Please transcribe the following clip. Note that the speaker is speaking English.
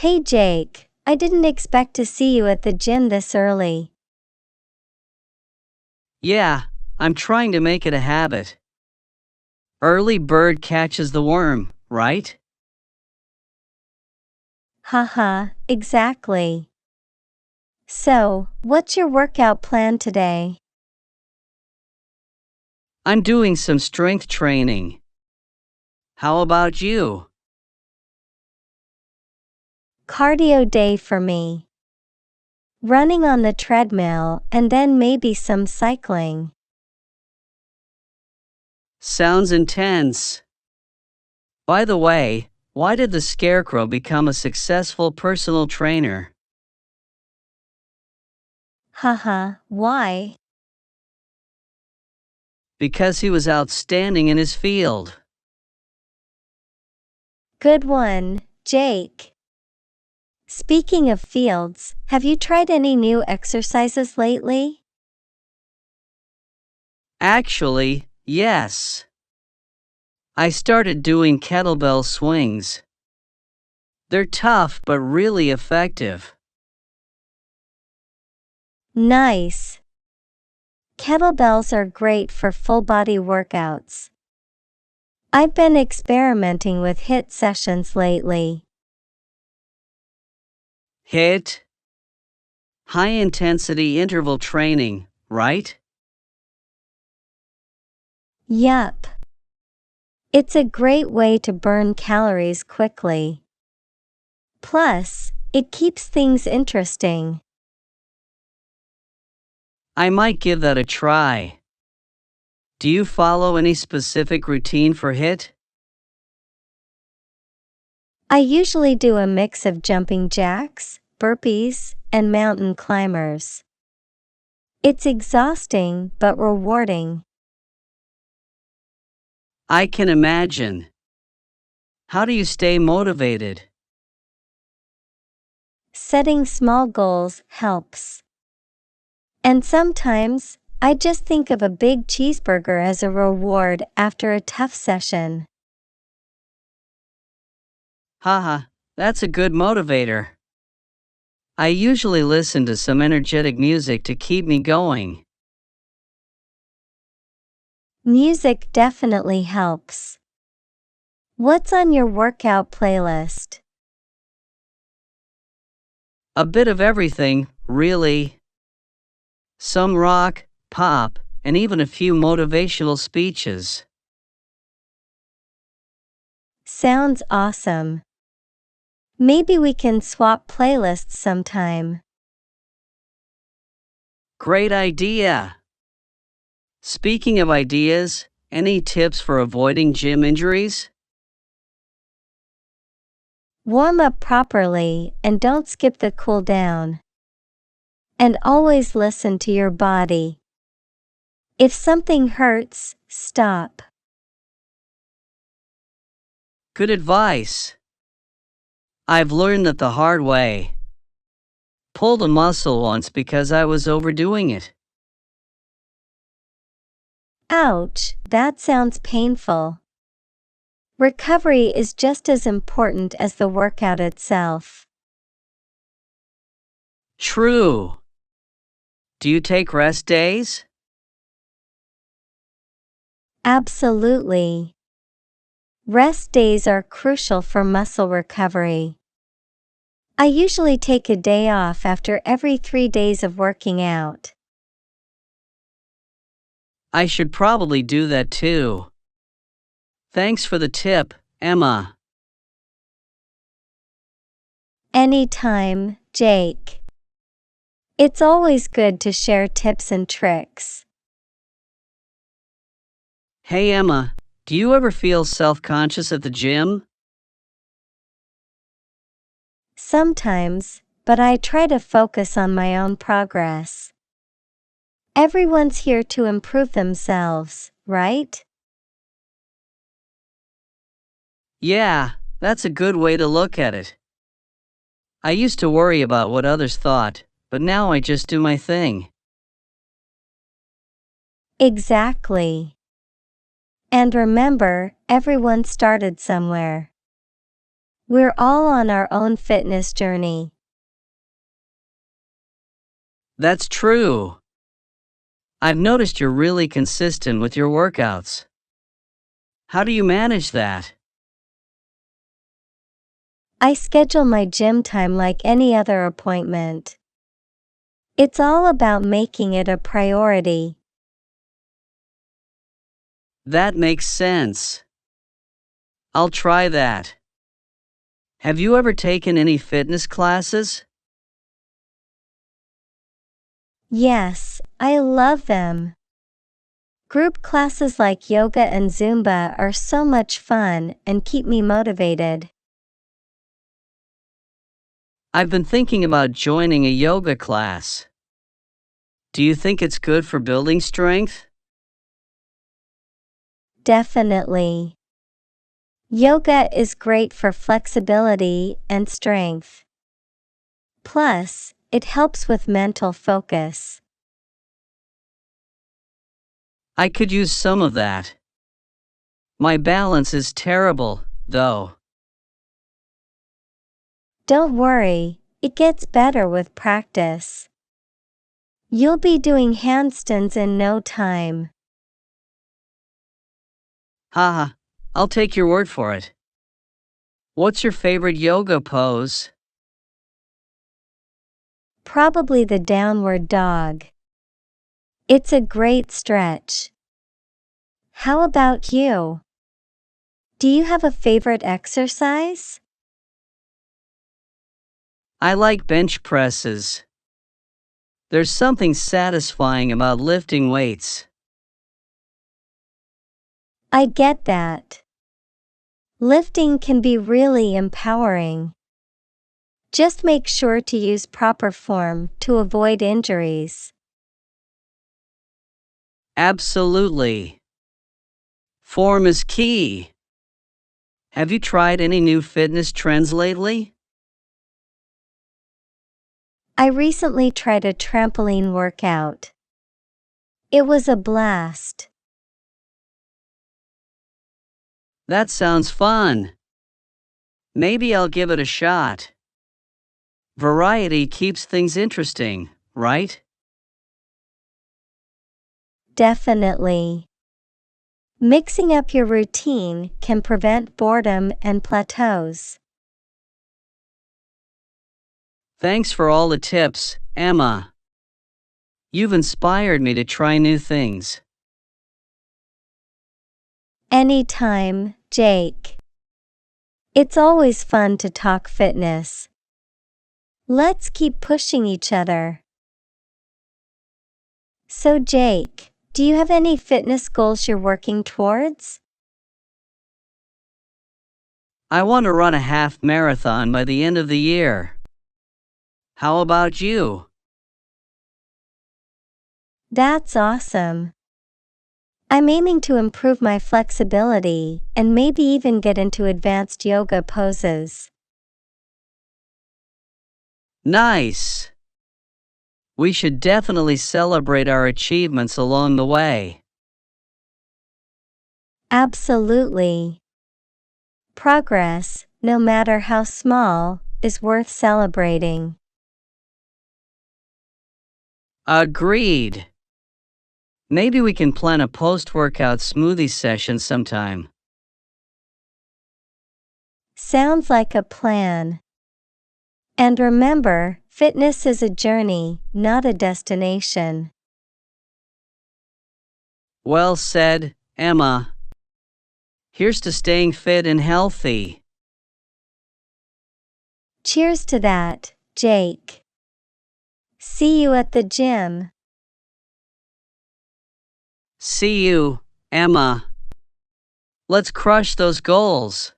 Hey Jake, I didn't expect to see you at the gym this early. Yeah, I'm trying to make it a habit. Early bird catches the worm, right? Haha, exactly. So, what's your workout plan today? I'm doing some strength training. How about you? Cardio day for me. Running on the treadmill and then maybe some cycling. Sounds intense. By the way, why did the scarecrow become a successful personal trainer? Haha, why? Because he was outstanding in his field. Good one, Jake. Speaking of fields, have you tried any new exercises lately? Actually, yes. I started doing kettlebell swings. They're tough but really effective. Nice. Kettlebells are great for full body workouts. I've been experimenting with HIIT sessions lately. HIIT? High intensity interval training, right? Yup. It's a great way to burn calories quickly. Plus, it keeps things interesting. I might give that a try. Do you follow any specific routine for HIIT? I usually do a mix of jumping jacks, burpees, and mountain climbers. It's exhausting but rewarding. I can imagine. How do you stay motivated? Setting small goals helps. And sometimes, I just think of a big cheeseburger as a reward after a tough session. Haha, that's a good motivator. I usually listen to some energetic music to keep me going. Music definitely helps. What's on your workout playlist? A bit of everything, really. Some rock, pop, and even a few motivational speeches. Sounds awesome. Maybe we can swap playlists sometime. Great idea! Speaking of ideas, any tips for avoiding gym injuries? Warm up properly and don't skip the cool down. And always listen to your body. If something hurts, stop. Good advice. I've learned that the hard way. Pulled a muscle once because I was overdoing it. Ouch, that sounds painful. Recovery is just as important as the workout itself. True. Do you take rest days? Absolutely. Rest days are crucial for muscle recovery. I usually take a day off after every 3 days of working out. I should probably do that too. Thanks for the tip, Emma. Anytime, Jake. It's always good to share tips and tricks. Hey Emma, do you ever feel self-conscious at the gym? Sometimes, but I try to focus on my own progress. Everyone's here to improve themselves, right? Yeah, that's a good way to look at it. I used to worry about what others thought, but now I just do my thing. Exactly. And remember, everyone started somewhere. We're all on our own fitness journey. That's true. I've noticed you're really consistent with your workouts. How do you manage that? I schedule my gym time like any other appointment. It's all about making it a priority. That makes sense. I'll try that. Have you ever taken any fitness classes? Yes, I love them. Group classes like yoga and Zumba are so much fun and keep me motivated. I've been thinking about joining a yoga class. Do you think it's good for building strength? Definitely. Yoga is great for flexibility and strength. Plus, it helps with mental focus. I could use some of that. My balance is terrible, though. Don't worry, it gets better with practice. You'll be doing handstands in no time. Haha, I'll take your word for it. What's your favorite yoga pose? Probably the downward dog. It's a great stretch. How about you? Do you have a favorite exercise? I like bench presses. There's something satisfying about lifting weights. I get that. Lifting can be really empowering. Just make sure to use proper form to avoid injuries. Absolutely. Form is key. Have you tried any new fitness trends lately? I recently tried a trampoline workout. It was a blast. That sounds fun. Maybe I'll give it a shot. Variety keeps things interesting, right? Definitely. Mixing up your routine can prevent boredom and plateaus. Thanks for all the tips, Emma. You've inspired me to try new things. Anytime, Jake. It's always fun to talk fitness. Let's keep pushing each other. So, Jake, do you have any fitness goals you're working towards? I want to run a half marathon by the end of the year. How about you? That's awesome. I'm aiming to improve my flexibility and maybe even get into advanced yoga poses. Nice! We should definitely celebrate our achievements along the way. Absolutely. Progress, no matter how small, is worth celebrating. Agreed. Maybe we can plan a post-workout smoothie session sometime. Sounds like a plan. And remember, fitness is a journey, not a destination. Well said, Emma. Here's to staying fit and healthy. Cheers to that, Jake. See you at the gym. See you, Emma. Let's crush those goals.